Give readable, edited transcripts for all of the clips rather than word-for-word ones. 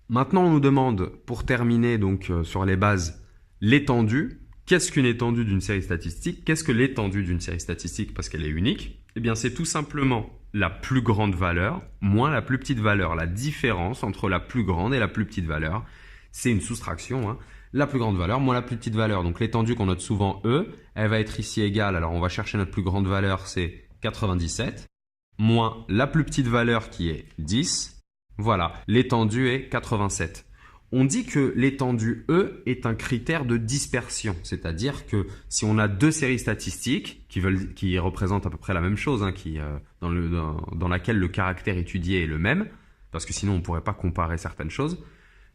Maintenant, on nous demande, pour terminer donc sur les bases, l'étendue. Qu'est-ce qu'une étendue d'une série statistique? Qu'est-ce que l'étendue d'une série statistique parce qu'elle est unique? Eh bien, c'est tout simplement la plus grande valeur moins la plus petite valeur. La différence entre la plus grande et la plus petite valeur, c'est une soustraction, hein. La plus grande valeur moins la plus petite valeur. Donc l'étendue qu'on note souvent E, elle va être ici égale. Alors on va chercher notre plus grande valeur, c'est 97, moins la plus petite valeur qui est 10. Voilà, l'étendue est 87. On dit que l'étendue E est un critère de dispersion, c'est-à-dire que si on a deux séries statistiques qui représentent à peu près la même chose, hein, dans laquelle le caractère étudié est le même, parce que sinon on ne pourrait pas comparer certaines choses.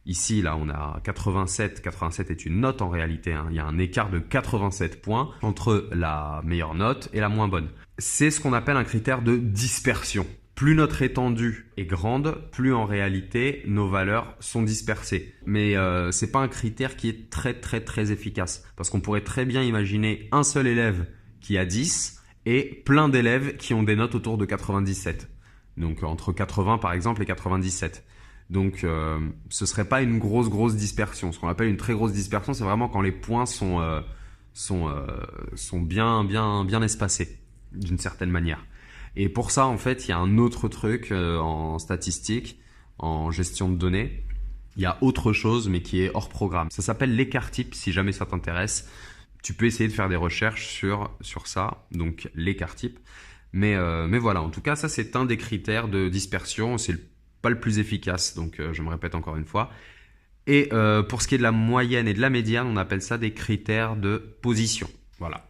Ici, là, on a 87. 87 est une note en réalité, hein. Il y a un écart de 87 points entre la meilleure note et la moins bonne. C'est ce qu'on appelle un critère de dispersion. Plus notre étendue est grande, plus en réalité nos valeurs sont dispersées. Mais c'est pas un critère qui est très efficace. Parce qu'on pourrait très bien imaginer un seul élève qui a 10 et plein d'élèves qui ont des notes autour de 97. Donc entre 80 par exemple et 97. Donc ce serait pas une grosse dispersion. Ce qu'on appelle une très grosse dispersion, c'est vraiment quand les points sont bien espacés d'une certaine manière. Et pour ça, en fait, il y a un autre truc en statistique, en gestion de données. Il y a autre chose, mais qui est hors programme. Ça s'appelle l'écart type, si jamais ça t'intéresse. Tu peux essayer de faire des recherches sur ça, donc l'écart type. Mais voilà, en tout cas, ça c'est un des critères de dispersion. C'est pas le plus efficace, donc je me répète encore une fois. Et pour ce qui est de la moyenne et de la médiane, on appelle ça des critères de position. Voilà.